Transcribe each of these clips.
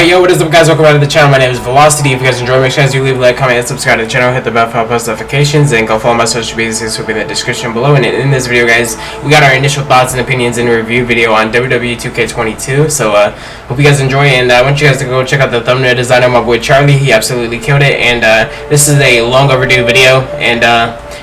Alright, yo, what is up, guys? Welcome back to the channel. My name is Velocity. If you guys enjoy, make sure you leave a like, comment, and subscribe to the channel. Hit the bell for all post notifications, and go follow my social media. This will be in the description below. And in this video, guys, we got our initial thoughts and opinions in a review video on WWE 2K22. So, hope you guys enjoy, and I want you guys to go check out the thumbnail design of my boy Charlie. He absolutely killed it, and this is a long overdue video, and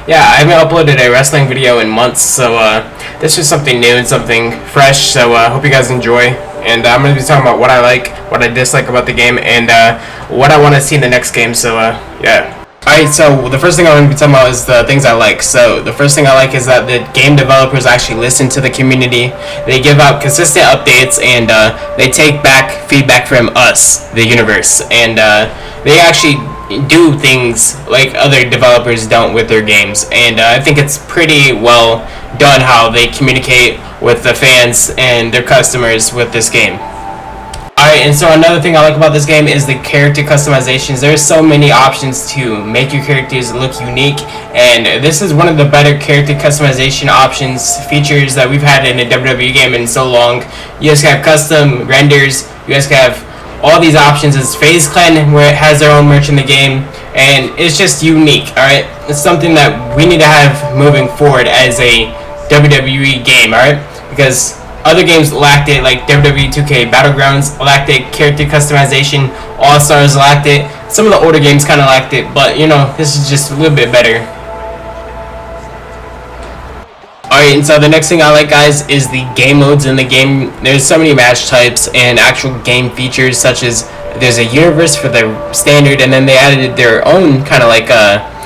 yeah, I haven't uploaded a wrestling video in months, so this is something new and something fresh. So hope you guys enjoy. And I'm going to be talking about what I like, what I dislike about the game, and what I want to see in the next game, so yeah. Alright, so the first thing I'm going to be talking about is the things I like. So the first thing I like is that the game developers actually listen to the community. They give out consistent updates, and they take back feedback from us, the universe, and they actually do things like other developers don't with their games. And I think it's pretty well done how they communicate with the fans and their customers with this game. Alright, and so another thing I like about this game is the character customizations. There's so many options to make your characters look unique, and this is one of the better character customization options, features that we've had in a WWE game in so long. You guys have custom renders, you guys have all these options. It's FaZe Clan, where it has their own merch in the game, and it's just unique. Alright, it's something that we need to have moving forward as a WWE game, alright, because other games lacked it, like WWE 2K Battlegrounds lacked it, character customization, All-Stars lacked it, some of the older games kind of lacked it, but you know, this is just a little bit better. Alright, and so the next thing I like, guys, is the game modes in the game. There's so many match types and actual game features, such as there's a universe for the standard, and then they added their own kind of like a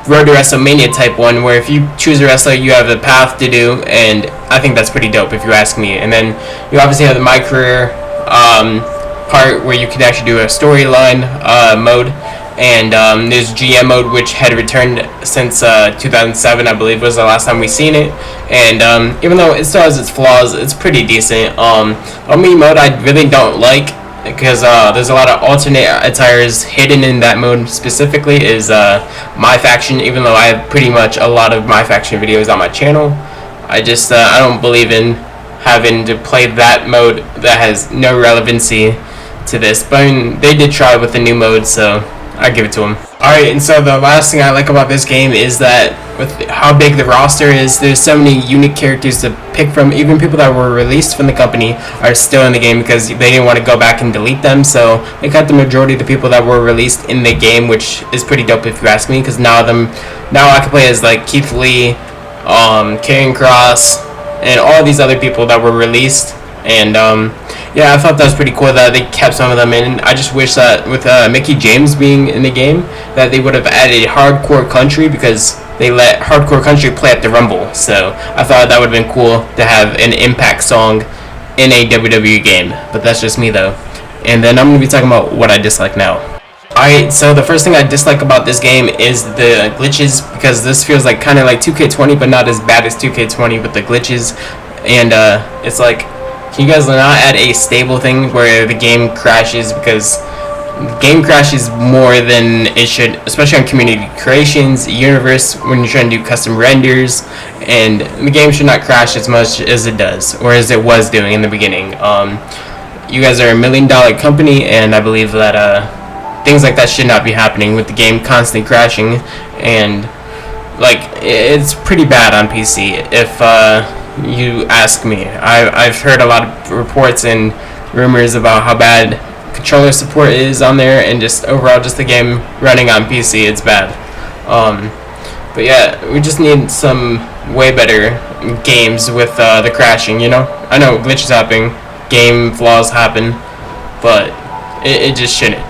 Road to WrestleMania type one, where if you choose a wrestler, you have a path to do, and I think that's pretty dope if you ask me. And then you obviously have the My Career part, where you can actually do a storyline mode, and there's GM mode, which had returned since 2007, I believe, was the last time we seen it. And even though it still has its flaws, it's pretty decent. Me mode I really don't like, because there's a lot of alternate attires hidden in that mode. Specifically is My Faction, even though I have pretty much a lot of My Faction videos on my channel. I just I don't believe in having to play that mode that has no relevancy to this, but I mean, they did try with the new mode, so I give it to them. Alright, and so the last thing I like about this game is that with how big the roster is, there's so many unique characters to pick from. Even people that were released from the company are still in the game because they didn't want to go back and delete them, so they got the majority of the people that were released in the game, which is pretty dope if you ask me, because now I can play as like Keith Lee, Karrion Kross, and all these other people that were released. And yeah, I thought that was pretty cool that they kept some of them in. I just wish that with Mickie James being in the game, that they would have added Hardcore Country, because they let Hardcore Country play at the Rumble. So I thought that would have been cool to have an Impact song in a WWE game. But that's just me though. And then I'm going to be talking about what I dislike now. Alright, so the first thing I dislike about this game is the glitches, because this feels like kind of like 2K20, but not as bad as 2K20 with the glitches. And it's like, can you guys not add a stable thing where the game crashes? Because the game crashes more than it should, especially on community creations, universe, when you're trying to do custom renders, and the game should not crash as much as it does, or as it was doing in the beginning. You guys are $1 million company, and I believe that things like that should not be happening with the game constantly crashing, and like, it's pretty bad on PC if you ask me. I've heard a lot of reports and rumors about how bad controller support is on there, and just overall just the game running on PC, it's bad. But yeah, we just need some way better games with the crashing, you know? I know glitches happen, game flaws happen, but it just shouldn't.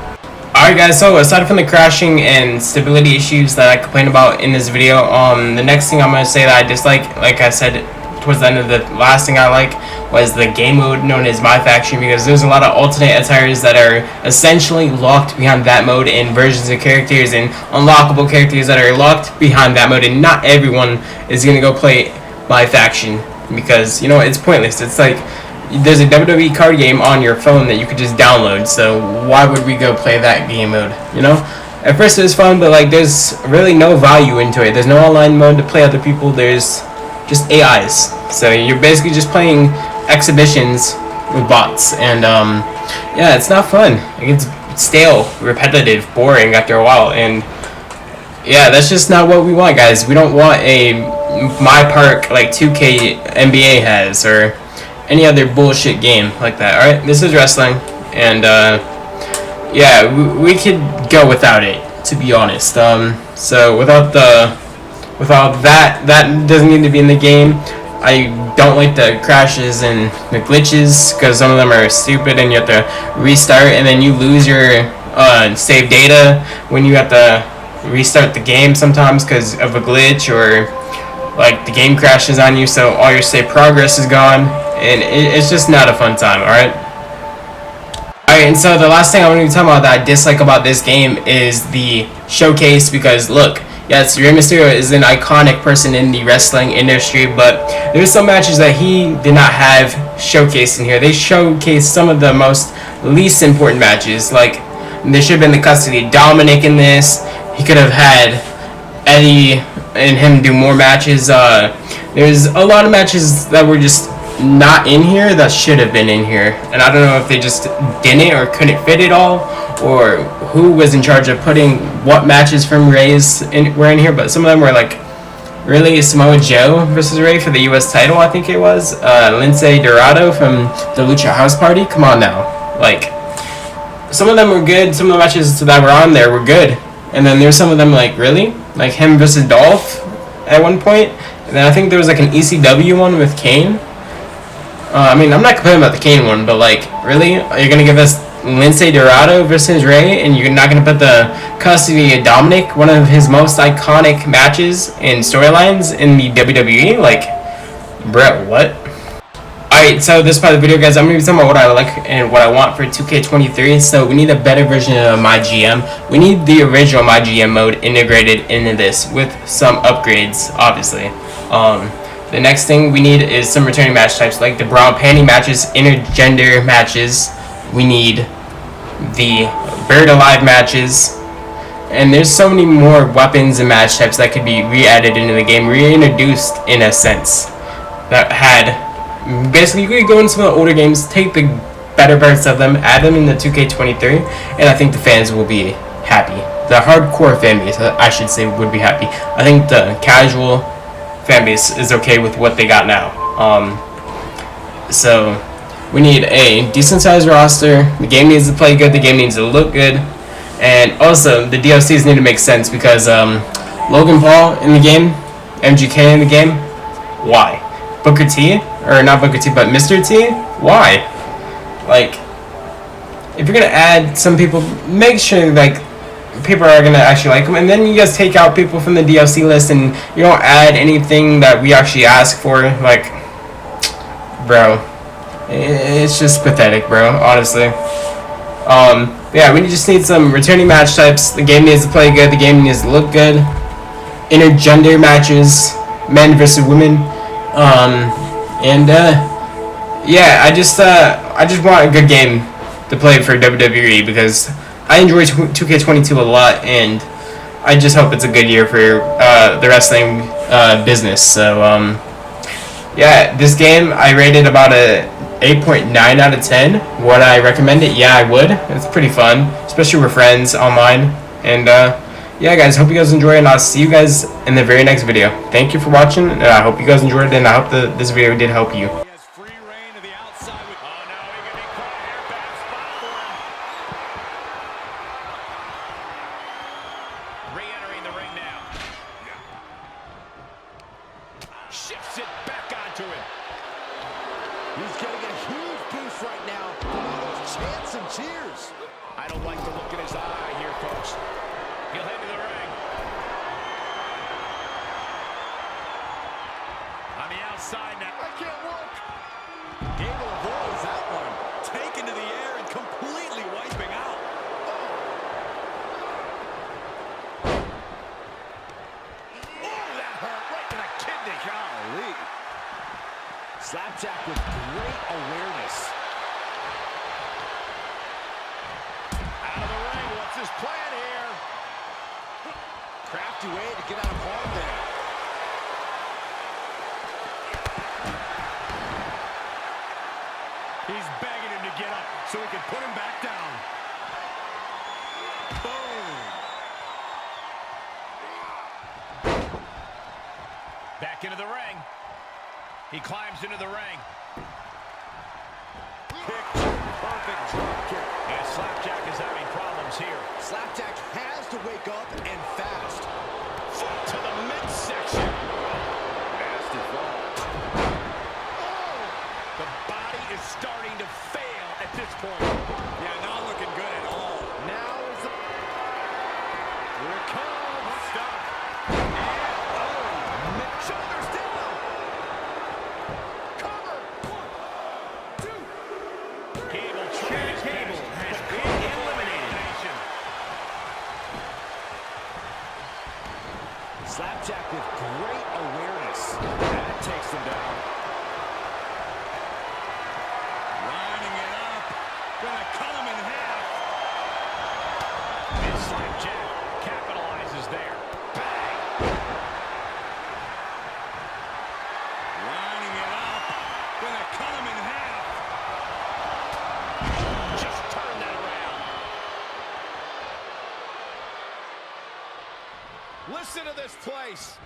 Alright guys, so aside from the crashing and stability issues that I complained about in this video, the next thing I'm going to say that I dislike, like I said towards the end of the last thing I like, was the game mode known as My Faction, because there's a lot of alternate attires that are essentially locked behind that mode, and versions of characters and unlockable characters that are locked behind that mode, and not everyone is going to go play My Faction, because, you know, it's pointless. It's like, there's a WWE card game on your phone that you could just download, so why would we go play that game mode, you know? At first it was fun, but like, there's really no value into it. There's no online mode to play other people, there's just AIs. So you're basically just playing exhibitions with bots, and yeah, it's not fun. It gets stale, repetitive, boring after a while, and yeah, that's just not what we want, guys. We don't want a my park like 2K NBA has or any other bullshit game like that. All right, this is wrestling, and yeah, we could go without it, to be honest. So without that doesn't need to be in the game. I don't like the crashes and the glitches because some of them are stupid and you have to restart and then you lose your save data when you have to restart the game sometimes because of a glitch or like the game crashes on you, so all your save progress is gone, and it's just not a fun time. Alright, and so the last thing I want to talk about that I dislike about this game is the showcase, because look, yes, Rey Mysterio is an iconic person in the wrestling industry, but there's some matches that he did not have showcased in here. They showcased some of the most least important matches. Like, there should have been the custody of Dominic in this. He could have had Eddie and him do more matches. There's a lot of matches that were just not in here that should have been in here, and I don't know if they just didn't or couldn't fit it all, or who was in charge of putting what matches from Rey's were in here, but some of them were like, really, Samoa Joe versus Rey for the US title, I think it was, Lince Dorado from the Lucha House Party, come on now, like, some of them were good, some of the matches that were on there were good, and then there's some of them like, really, like him versus Dolph at one point, and then I think there was like an ECW one with Kane. I mean, I'm not complaining about the Kane one, but like, really? Are you gonna give us Lince Dorado versus Rey, and you're not gonna put the custody of Dominic, one of his most iconic matches and storylines in the WWE? Like, bro, what? Alright, so this part of the video, guys, I'm gonna be talking about what I like and what I want for 2K23. So we need a better version of MyGM. We need the original MyGM mode integrated into this with some upgrades, obviously. The next thing we need is some returning match types like the bra and panty matches, intergender matches. We need the Buried Alive matches. And there's so many more weapons and match types that could be re-added into the game, reintroduced in a sense. That had, basically, you could go into some of the older games, take the better parts of them, add them into 2K23, and I think the fans will be happy. The hardcore fan base, I should say, would be happy. I think the casual fan base is okay with what they got now. So we need a decent sized roster. The game needs to play good. The game needs to look good, and also the DLCs need to make sense, because Logan Paul in the game, MGK in the game, why? Booker T, or not Booker T, but Mr. T, why? Like, if you're gonna add some people, make sure like people are gonna actually like them, and then you just take out people from the DLC list and you don't add anything that we actually ask for. Like, bro, it's just pathetic, bro, honestly. Yeah, we just need some returning match types. The game needs to play good, the game needs to look good. Intergender matches, men versus women. Yeah, I just want a good game to play for WWE, because I enjoy 2K22 a lot, and I just hope it's a good year for the wrestling business. So yeah, this game I rated about a 8.9 out of 10. Would I recommend it? Yeah, I would. It's pretty fun, especially with friends online. And yeah, guys, hope you guys enjoy, and I'll see you guys in the very next video. Thank you for watching, and I hope you guys enjoyed it, and I hope that this video did help you. Re-entering the ring now. Shifts it back onto him. He's getting a huge boost right now. Chants and cheers. I don't like the look in his eye here, folks. He'll head to the ring. On the outside now. I can't work. Gable avoids that one. Taken to the air and completely wiping out. Slapjack with great awareness. Out of the ring, what's his plan here? Crafty way to get out of harm there. He's begging him to get up so he can put him back down. Boom. Back into the ring. He climbs into the ring. Picture perfect drop kick. And Slapjack is having problems here. Slapjack has to wake up and fast. Foot to the midsection. Nasty fall. Oh! The body is starting to fail at this point. Yeah, not looking good at all. Now is the... Here it comes. Stop. And, oh, shoulders down. Cover. 1, 2, 3. Cable has been eliminated. Slapjack with great awareness. That takes him down. Lining it up. Gonna cut him in half. And Slapjack capitalizes there. Bang! Lining it up. Gonna cut him in half. Just turn that around. Listen to this place.